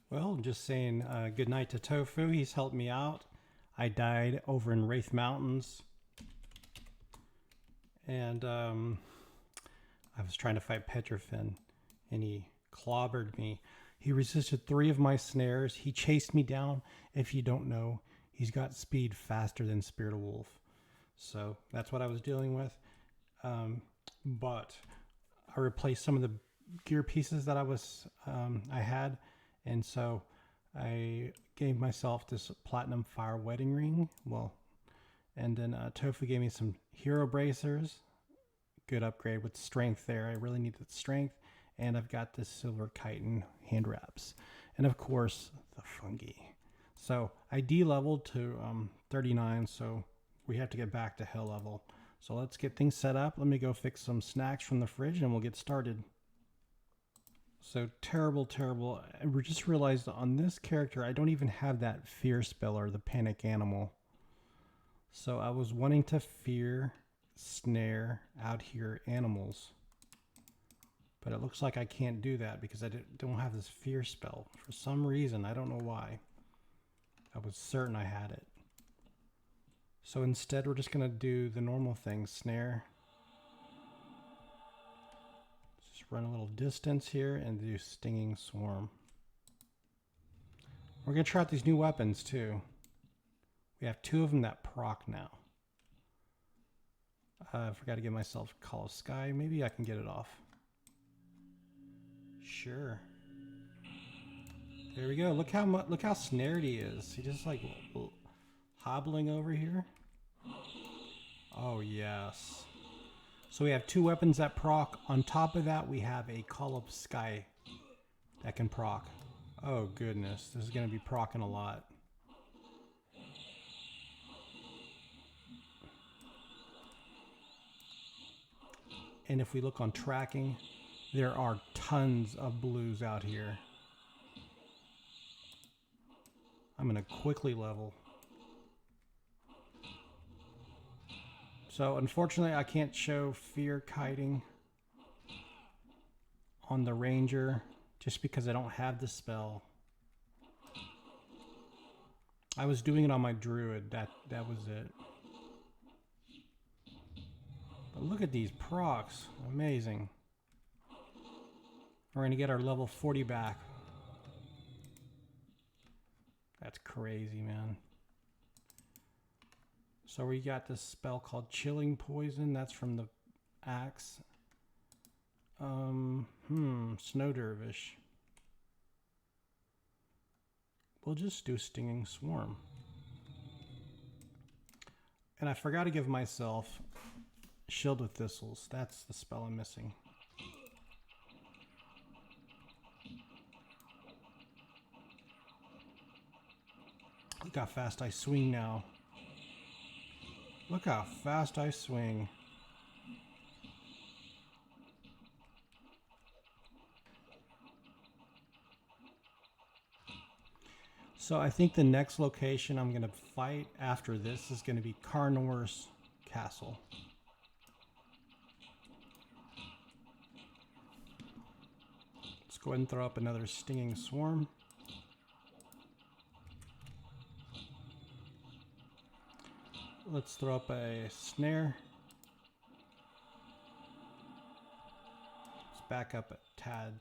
Well, just saying good night to Toefoo. He's helped me out. I died over in Wraith Mountains. And I was trying to fight Petrofin, and he clobbered me. He resisted 3 of my snares. He chased me down. If you don't know, he's got speed faster than Spirit of Wolf. So that's what I was dealing with. But I replaced some of the gear pieces that I had, and so I gave myself this platinum fire wedding ring. Well, and then Toefoo gave me some hero bracers. Good upgrade with strength there. I really needed strength. And I've got this silver chitin hand wraps. And of course, the fungi. So I de-leveled to 39, so we have to get back to hell level. So let's get things set up. Let me go fix some snacks from the fridge and we'll get started. So terrible. I just realized on this character, I don't even have that fear spell or the panic animal. So I was wanting to fear, snare out here animals. But it looks like I can't do that because I don't have this fear spell. For some reason, I don't know why. I was certain I had it. So instead, we're just going to do the normal thing, snare. Just run a little distance here and do stinging swarm. We're going to try out these new weapons too. We have 2 of them that proc now. I forgot to give myself Call of Sky. Maybe I can get it off. Sure. There we go. Look how snared he is. He just like hobbling over here. Oh yes. So we have 2 weapons that proc. On top of that, we have a Call of Sky that can proc. Oh goodness, this is going to be procking a lot. And if we look on tracking, there are tons of blues out here. I'm going to quickly level. So unfortunately, I can't show fear kiting on the Ranger just because I don't have the spell. I was doing it on my Druid. That was it. But look at these procs. Amazing. We're going to get our level 40 back. That's crazy, man. So we got this spell called Chilling Poison. That's from the axe. Snow Dervish. We'll just do Stinging Swarm. And I forgot to give myself Shield with Thistles. That's the spell I'm missing. Look how fast I swing now. Look how fast I swing. So I think the next location I'm going to fight after this is going to be Carnor's Castle. Let's go ahead and throw up another Stinging Swarm. Let's throw up a snare. Let's back up a tad.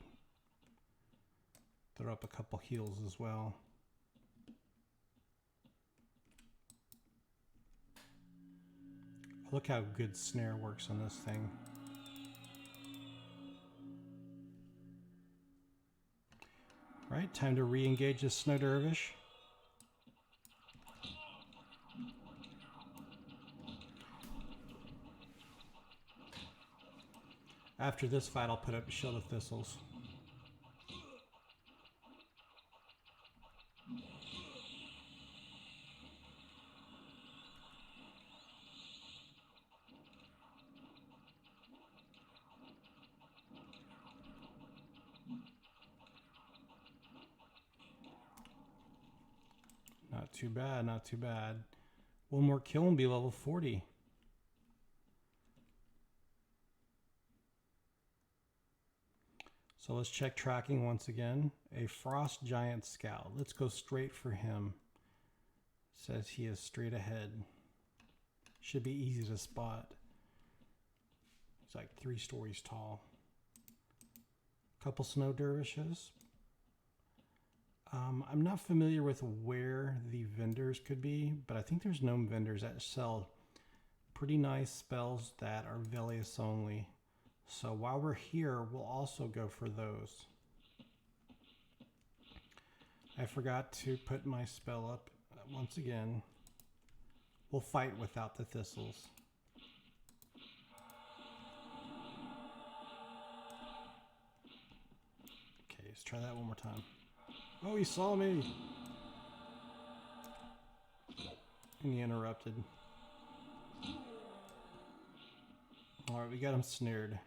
Throw up a couple heals as well. Look how good snare works on this thing. Right, time to re-engage this Snow Dervish. After this fight, I'll put up Shield of Thistles. Not too bad, not too bad. One more kill and be level 40. So let's check tracking once again. A Frost Giant Scout. Let's go straight for him. Says he is straight ahead. Should be easy to spot. He's like 3 stories tall. Couple snow dervishes. I'm not familiar with where the vendors could be, but I think there's gnome vendors that sell pretty nice spells that are Velius only. So while we're here, we'll also go for those. I forgot to put my spell up once again. We'll fight without the thistles. Okay, let's try that one more time. Oh, he saw me! And he interrupted. Alright, we got him snared.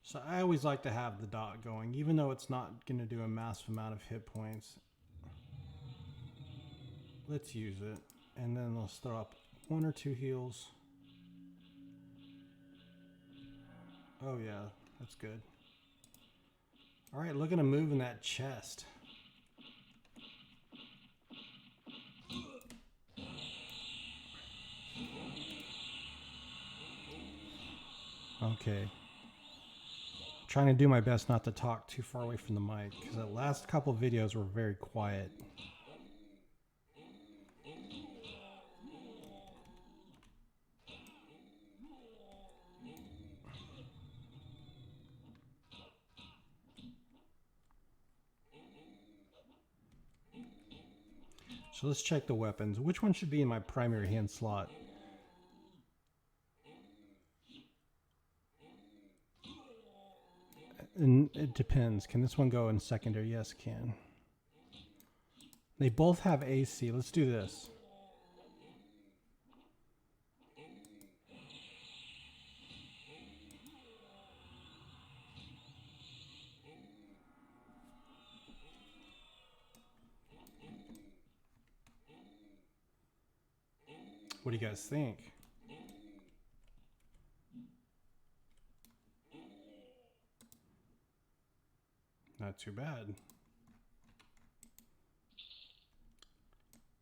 So I always like to have the dot going, even though it's not going to do a massive amount of hit points. Let's use it. And then let's throw up 1 or 2 heals. Oh yeah, that's good. Alright, look at him moving that chest. Okay. Trying to do my best not to talk too far away from the mic, because the last couple of videos were very quiet. So let's check the weapons. Which one should be in my primary hand slot? And it depends. Can this one go in secondary? Yes, it can. They both have AC. Let's do this. What do you guys think? Not too bad.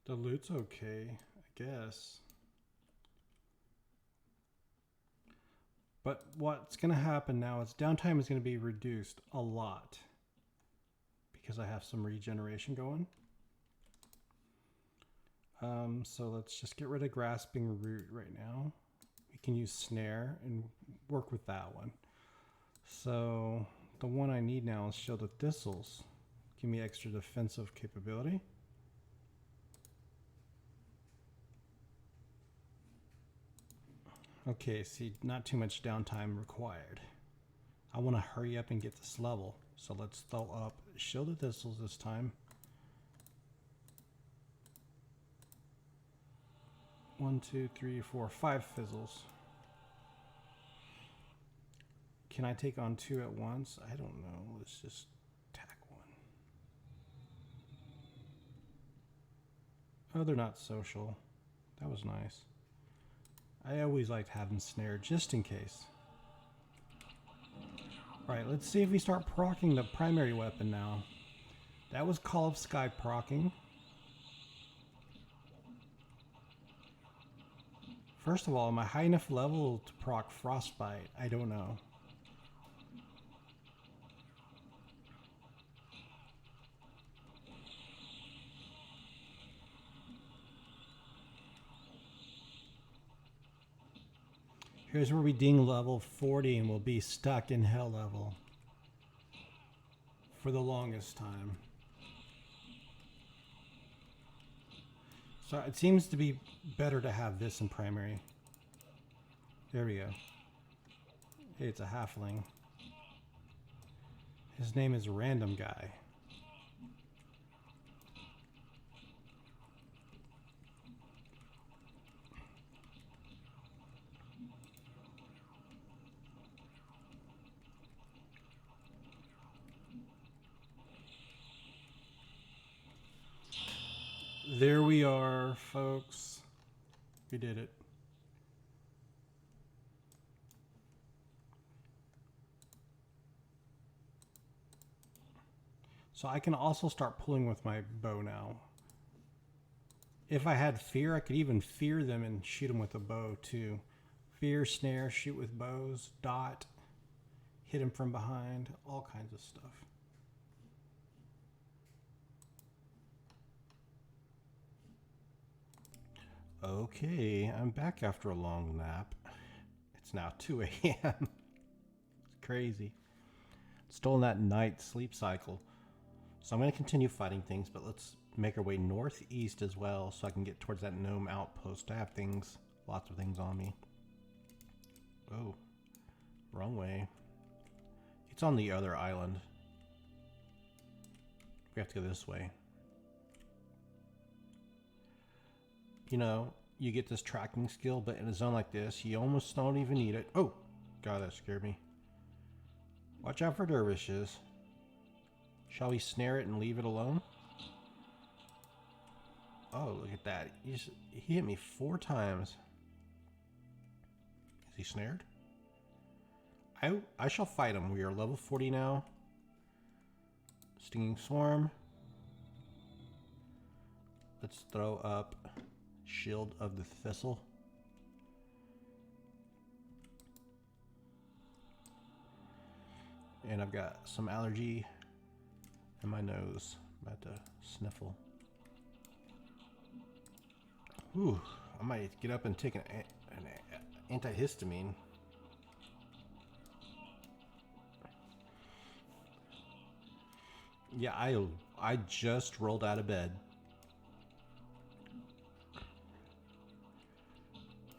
The loot's okay, I guess. But what's going to happen now is downtime is going to be reduced a lot because I have some regeneration going. So let's just get rid of Grasping Root right now. We can use Snare and work with that one. So the one I need now is Shield of Thistles. Give me extra defensive capability. Okay, see, not too much downtime required. I want to hurry up and get this level. So let's throw up Shield of Thistles this time. 1, 2, 3, 4, 5 fizzles. Can I take on 2 at once? I don't know. Let's just tack 1. Oh, they're not social. That was nice. I always liked having Snare just in case. Alright, let's see if we start proccing the primary weapon now. That was Call of Sky proccing. First of all, am I high enough level to proc Frostbite? I don't know. Here's where we ding level 40 and we'll be stuck in hell level for the longest time. So it seems to be better to have this in primary. There we go. Hey, it's a halfling. His name is Random Guy. There we are, folks. We did it. So I can also start pulling with my bow now. If I had fear, I could even fear them and shoot them with a bow too. Fear, snare, shoot with bows, dot, hit them from behind, all kinds of stuff. Okay, I'm back after a long nap. It's now 2 a.m. It's crazy. Still in that night sleep cycle. So I'm going to continue fighting things, but let's make our way northeast as well so I can get towards that gnome outpost. I have things, lots of things on me. Oh, wrong way. It's on the other island. We have to go this way. You know, you get this tracking skill, but in a zone like this, you almost don't even need it. Oh, God, that scared me. Watch out for dervishes. Shall we snare it and leave it alone? Oh, look at that. He hit me 4 times. Is he snared? I shall fight him. We are level 40 now. Stinging Swarm. Let's throw up Shield of the Thistle. And I've got some allergy in my nose. I'm about to sniffle. Ooh, I might get up and take an antihistamine. Yeah, I just rolled out of bed.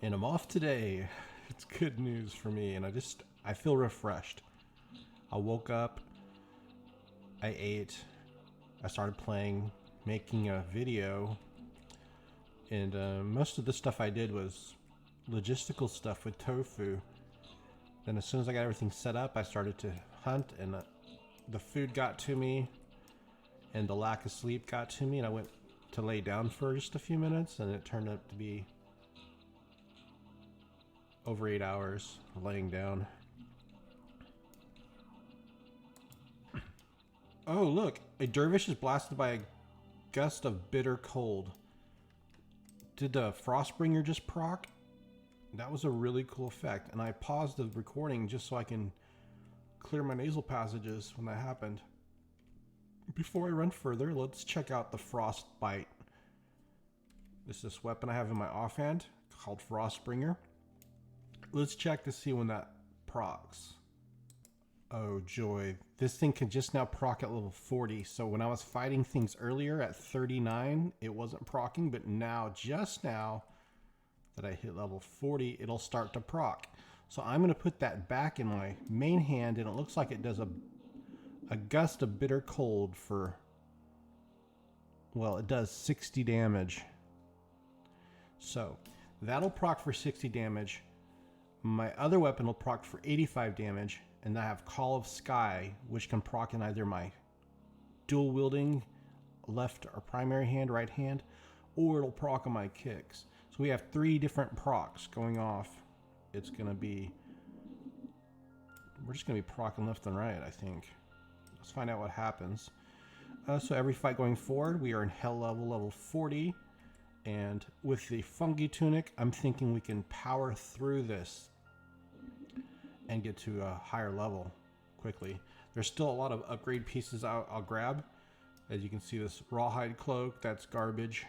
And I'm off today. It's good news for me, and I feel refreshed. I woke up, I ate, I started playing, making a video, and most of the stuff I did was logistical stuff with Toefoo. Then as soon as I got everything set up, I started to hunt, and the food got to me, and the lack of sleep got to me, and I went to lay down for just a few minutes, and it turned out to be over 8 hours laying down. Oh, look, a dervish is blasted by a gust of bitter cold. Did the Frostbringer just proc? That was a really cool effect, and I paused the recording just so I can clear my nasal passages when that happened. Before I run further, let's check out the Frostbite. This is this weapon I have in my offhand called Frostbringer. Let's check to see when that procs. Oh joy, this thing can just now proc at level 40. So when I was fighting things earlier at 39, it wasn't procking, but now, just now that I hit level 40, it'll start to proc. So I'm going to put that back in my main hand, and it looks like it does a gust of bitter cold for, well, it does 60 damage. So that'll proc for 60 damage. My other weapon will proc for 85 damage, and I have Call of Sky, which can proc in either my dual wielding left or primary hand, right hand, or it'll proc on my kicks. So we have 3 different procs going off. It's going to be, we're just going to be procking left and right, I think. Let's find out what happens. So every fight going forward, we are in hell level 40. And with the fungi tunic, I'm thinking we can power through this and get to a higher level quickly. There's still a lot of upgrade pieces I'll grab. As you can see, this rawhide cloak, that's garbage.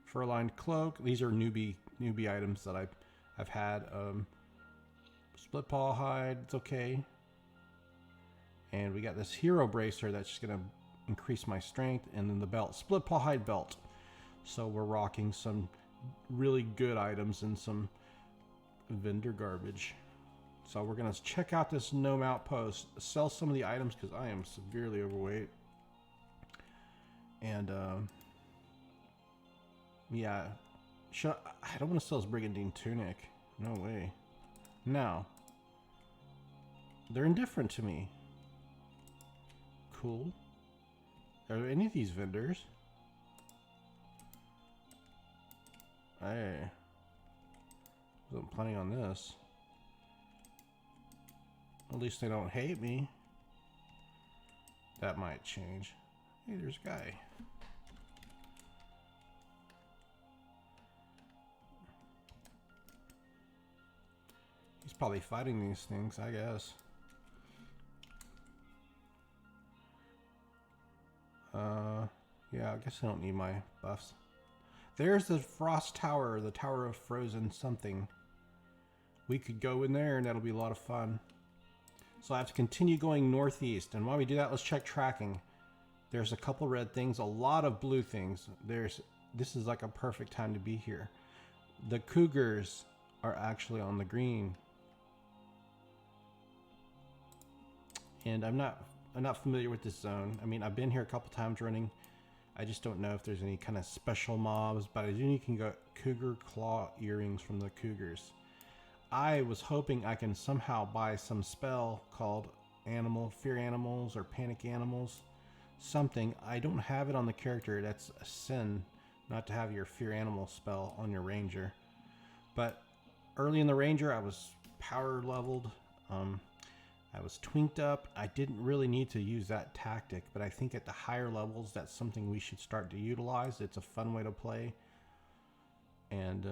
Fur-lined cloak, these are newbie items that I've had. Split paw hide, it's okay. And we got this hero bracer that's just gonna increase my strength, and then the belt, split paw hide belt. So we're rocking some really good items and some vendor garbage. So we're gonna check out this gnome outpost, sell some of the items because I am severely overweight. And yeah, I don't want to sell this brigandine tunic. No way. No. They're indifferent to me. Cool. Are there any of these vendors? Hey. I wasn't planning on this. At least they don't hate me. That might change. Hey, there's a guy. He's probably fighting these things, I guess. Yeah, I guess I don't need my buffs. There's the Frost Tower, the Tower of Frozen something. We could go in there and that'll be a lot of fun. So I have to continue going northeast. And while we do that, let's check tracking. There's a couple red things, a lot of blue things. This is like a perfect time to be here. The cougars are actually on the green. And I'm not familiar with this zone. I mean, I've been here a couple times running. I just don't know if there's any kind of special mobs, but I do know you can get cougar claw earrings from the cougars. I was hoping I can somehow buy some spell called fear animals or panic animals. Something. I don't have it on the character. That's a sin not to have your fear animal spell on your ranger. But early in the ranger, I was power leveled. I was twinked up. I didn't really need to use that tactic, but I think at the higher levels, that's something we should start to utilize. It's a fun way to play. And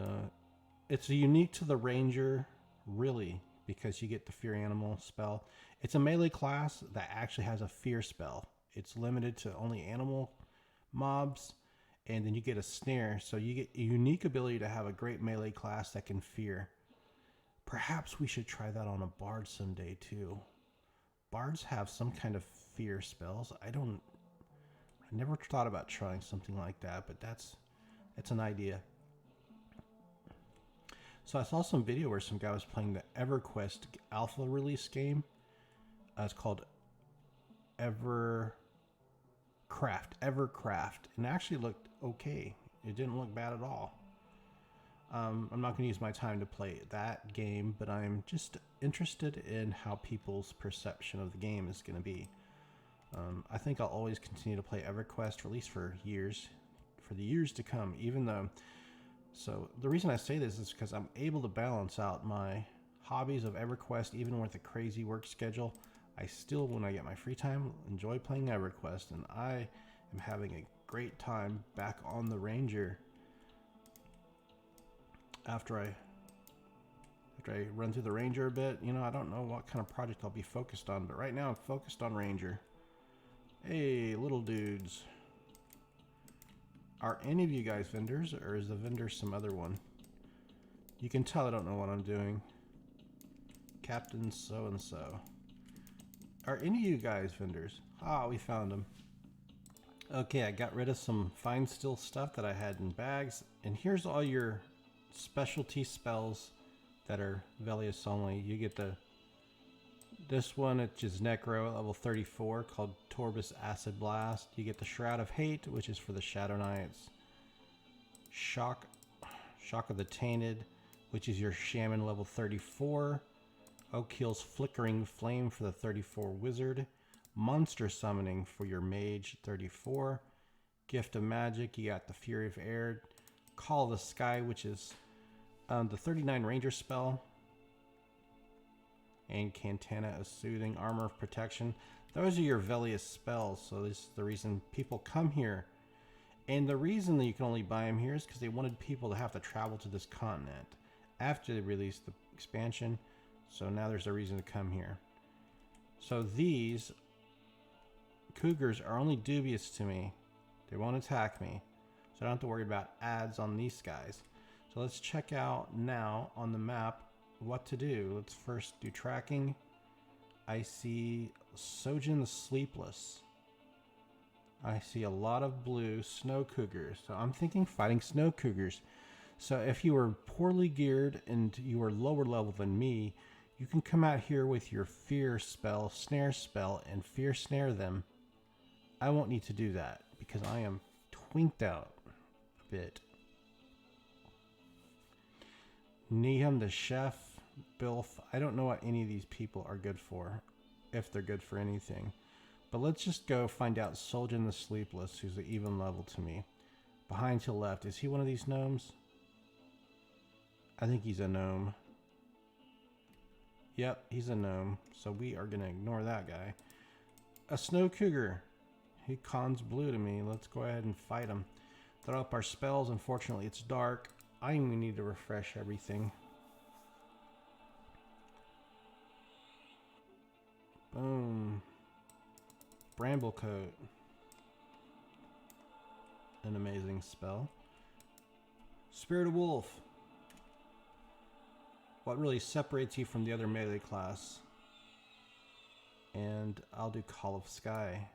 it's unique to the ranger, really, because you get the fear animal spell. It's a melee class that actually has a fear spell. It's limited to only animal mobs, and then you get a snare. So you get a unique ability to have a great melee class that can fear. Perhaps we should try that on a bard someday too. Bards have some kind of fear spells. I never thought about trying something like that, but that's an idea. So I saw some video where some guy was playing the Everquest alpha release game. It's called Evercraft, and it actually looked okay. It didn't look bad at all. I'm not going to use my time to play that game, but I'm just interested in how people's perception of the game is going to be. I think I'll always continue to play Everquest, for at least for the years to come, even though... So the reason I say this is because I'm able to balance out my hobbies of Everquest, even with a crazy work schedule. I still, when I get my free time, enjoy playing Everquest, and I am having a great time back on the Ranger. After I run through the Ranger a bit, you know, I don't know what kind of project I'll be focused on, but right now I'm focused on Ranger. Hey, little dudes. Are any of you guys vendors, or is the vendor some other one? You can tell I don't know what I'm doing. Captain so-and-so. Are any of you guys vendors? Ah, we found them. Okay, I got rid of some fine steel stuff that I had in bags, and here's all your specialty spells that are Velius only. You get this one, which is Necro, level 34, called Torbus Acid Blast. You get the Shroud of Hate, which is for the Shadow Knights. Shock of the Tainted, which is your Shaman, level 34. Oakheel's Flickering Flame for the 34 Wizard. Monster Summoning for your Mage, 34. Gift of Magic, you got the Fury of Air. Call of the Sky, which is the 39 Ranger spell. And Cantana of Soothing, Armor of Protection. Those are your Velius spells, so this is the reason people come here. And the reason that you can only buy them here is because they wanted people to have to travel to this continent after they released the expansion. So now there's a reason to come here. So these cougars are only dubious to me. They won't attack me. So I don't have to worry about ads on these guys. So let's check out now on the map what to do. Let's first do tracking. I see Sojin the Sleepless. I see a lot of blue snow cougars. So I'm thinking fighting snow cougars. So if you were poorly geared and you were lower level than me, you can come out here with your fear spell, snare spell, and fear snare them. I won't need to do that because I am twinked out a bit. Nehum the Chef, Bilf. I don't know what any of these people are good for, if they're good for anything. But let's just go find out Soljin the Sleepless, who's an even level to me. Behind to the left. Is he one of these gnomes? I think he's a gnome. Yep, he's a gnome. So we are going to ignore that guy. A snow cougar. He cons blue to me. Let's go ahead and fight him. Throw up our spells. Unfortunately, it's dark. I even need to refresh everything. Boom. Bramblecoat. An amazing spell. Spirit of Wolf. What really separates you from the other melee class? And I'll do Call of Sky.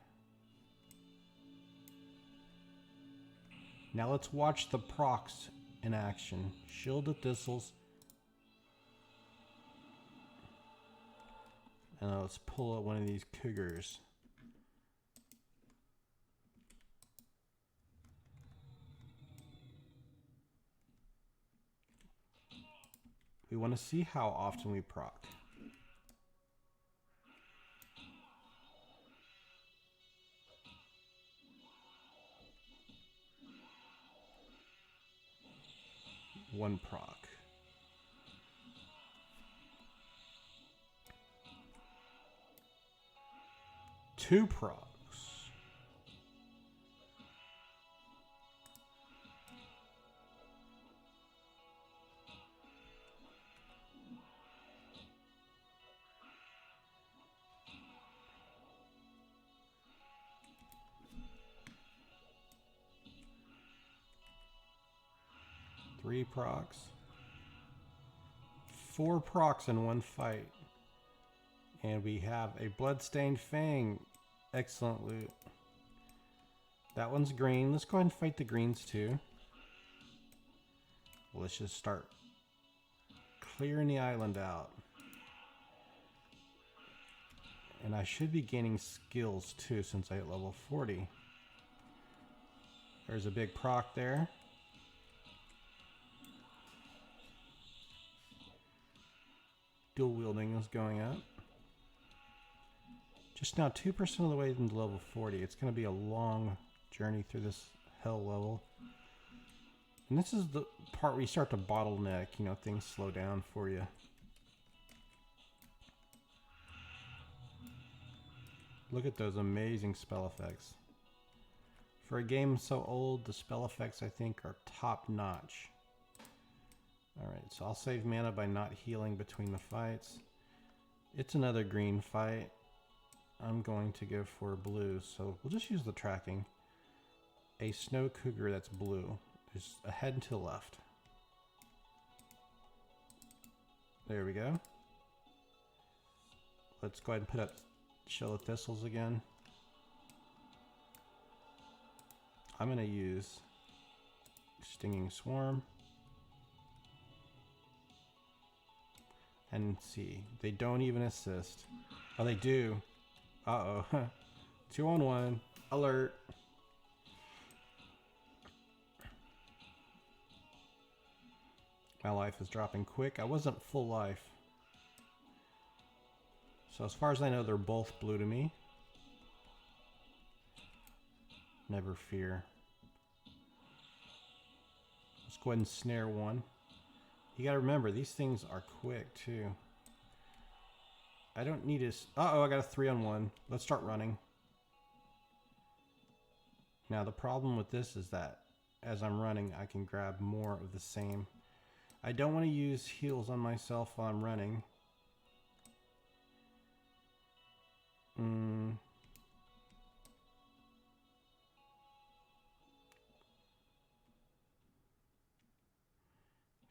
Now let's watch the procs in action. Shield of Thistles. And let's pull out one of these cougars. We want to see how often we proc. One proc. Two procs. Three procs. Four procs in one fight. And we have a Bloodstained Fang. Excellent loot. That one's green. Let's go ahead and fight the greens too. Let's just start clearing the island out. And I should be gaining skills too since I hit level 40. There's a big proc there. Dual wielding is going up. Just now 2% of the way into level 40. It's going to be a long journey through this hell level. And this is the part where you start to bottleneck, you know, things slow down for you. Look at those amazing spell effects. For a game so old, the spell effects I think are top notch. Alright, so I'll save mana by not healing between the fights. It's another green fight. I'm going to go for blue, so we'll just use the tracking. A snow cougar that's blue. There's a head to the left. There we go. Let's go ahead and put up Shield of Thistles again. I'm going to use Stinging Swarm. And see, they don't even assist. Oh, they do. Uh-oh. 2-on-1. Alert. My life is dropping quick. I wasn't full life. So as far as I know, they're both blue to me. Never fear. Let's go ahead and snare one. You gotta remember, these things are quick too. I don't need to... Uh-oh, I got a 3-on-1. Let's start running. Now the problem with this is that as I'm running, I can grab more of the same. I don't want to use heals on myself while I'm running.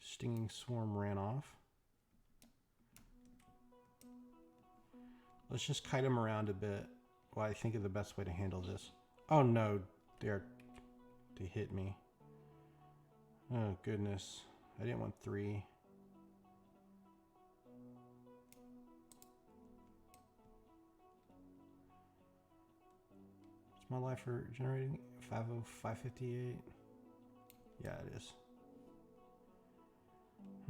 Stinging Swarm ran off. Let's just kite him around a bit while I think of the best way to handle this. Oh no, they hit me. Oh goodness, I didn't want 3. Is my life regenerating? 558? Yeah, it is.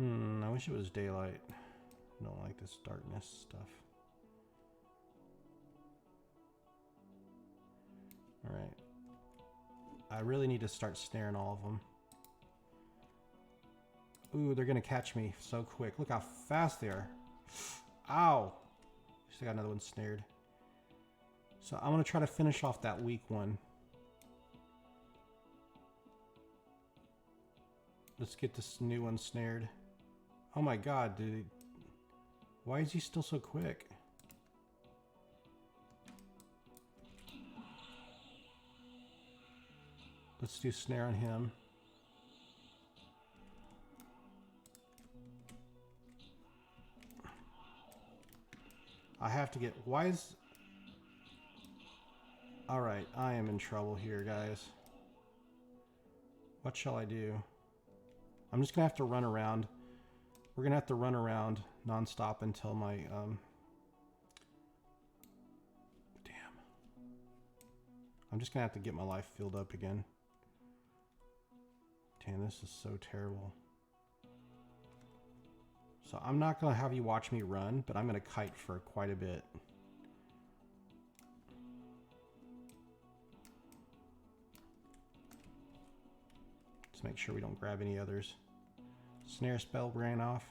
I wish it was daylight. I don't like this darkness stuff. Alright. I really need to start snaring all of them. Ooh, they're gonna catch me so quick. Look how fast they are. Ow! Still got another one snared. So I'm going to try to finish off that weak one. Let's get this new one snared. Oh my god, dude. Why is he still so quick? Let's do snare on him. I have to get... Why is... Alright, I am in trouble here, guys. What shall I do? I'm just going to have to run around. We're going to have to run around nonstop until my... Damn. I'm just going to have to get my life filled up again. Damn, this is so terrible. So I'm not going to have you watch me run, but I'm going to kite for quite a bit. Let's make sure we don't grab any others. Snare spell ran off.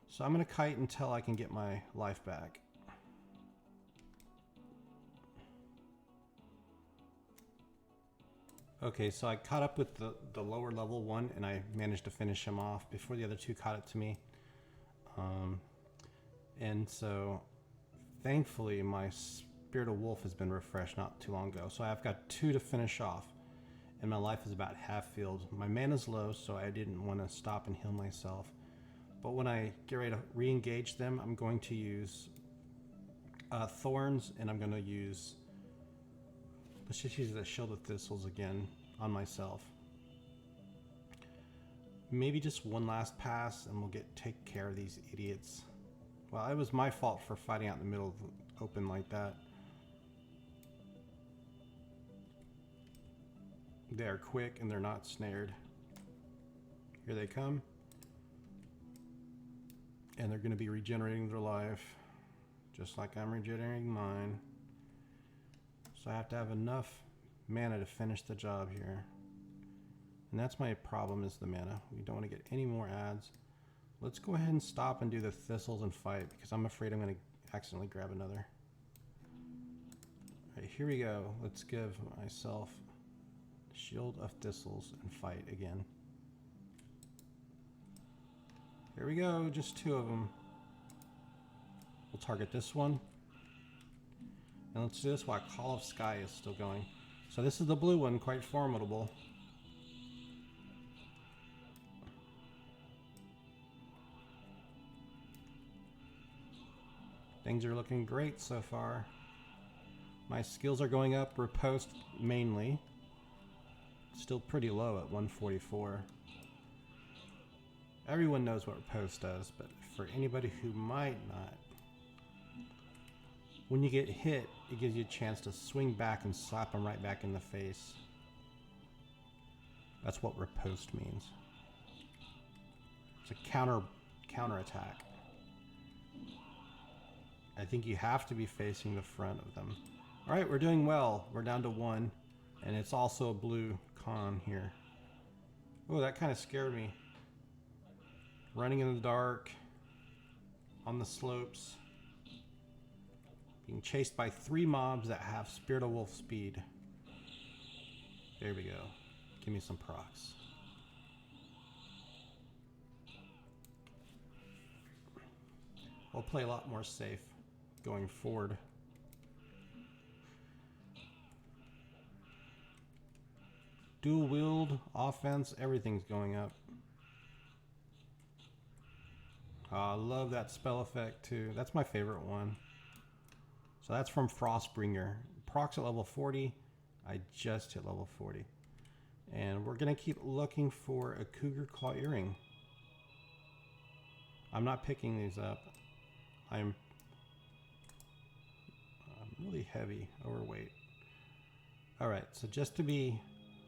So I'm going to kite until I can get my life back. Okay, so I caught up with the lower level one and I managed to finish him off before the other two caught up to me. And so thankfully my Spirit of Wolf has been refreshed not too long ago. So I've got 2 to finish off and my life is about half filled. My mana's low, so I didn't want to stop and heal myself. But when I get ready to re-engage them, I'm going to use Thorns and I'm going to use... Let's just use the Shield of Thistles again on myself. Maybe just one last pass and we'll take care of these idiots. Well, it was my fault for fighting out in the middle of the open like that. They are quick and they're not snared. Here they come. And they're going to be regenerating their life. Just like I'm regenerating mine. So I have to have enough mana to finish the job here. And that's my problem, is the mana. We don't want to get any more adds. Let's go ahead and stop and do the thistles and fight, because I'm afraid I'm going to accidentally grab another. Alright, here we go. Let's give myself Shield of Thistles and fight again. Here we go, just 2 of them. We'll target this one. And let's do this while Call of Sky is still going. So this is the blue one, quite formidable. Things are looking great so far. My skills are going up, riposte mainly. Still pretty low at 144. Everyone knows what riposte does, but for anybody who might not, when you get hit, it gives you a chance to swing back and slap them right back in the face. That's what riposte means. It's a counter attack. I think you have to be facing the front of them. Alright, we're doing well. We're down to 1. And it's also a blue con here. Oh, that kind of scared me. Running in the dark. On the slopes. Being chased by 3 mobs that have Spirit of Wolf speed. There we go. Give me some procs. We'll play a lot more safe going forward. Dual wield, offense, everything's going up. Oh, I love that spell effect too. That's my favorite one. So that's from Frostbringer. Procs at level 40. I just hit level 40. And we're going to keep looking for a Cougar Claw Earring. I'm not picking these up. I'm really heavy, overweight. Alright, so just to be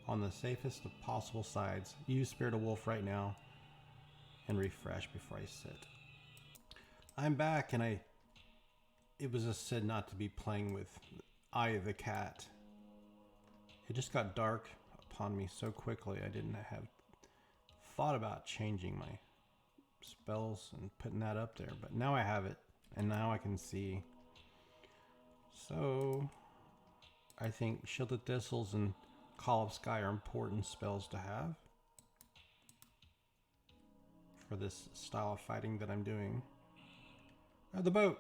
on the safest of possible sides, use Spirit of Wolf right now and refresh before I sit. I'm back, and it was just said not to be playing with Eye the Cat. It just got dark upon me so quickly I didn't have thought about changing my spells and putting that up there, but now I have it and now I can see. So I think Shielded Thistles and Call of Sky are important spells to have for this style of fighting that I'm doing. Oh, the boat!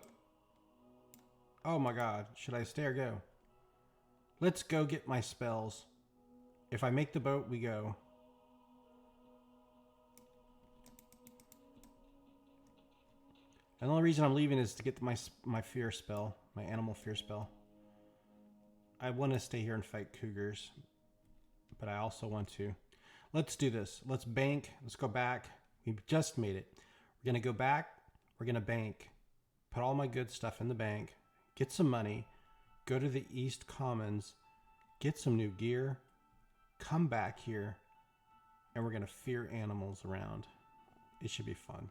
Oh my god, should I stay or go? Let's go get my spells. If I make the boat, we go. And the only reason I'm leaving is to get my fear spell, my animal fear spell. I want to stay here and fight cougars, but I also want to. Let's do this. Let's bank. Let's go back. We just made it. We're going to go back. We're going to bank. Put all my good stuff in the bank. Get some money. Go to the East Commons. Get some new gear. Come back here. And we're going to fear animals around. It should be fun.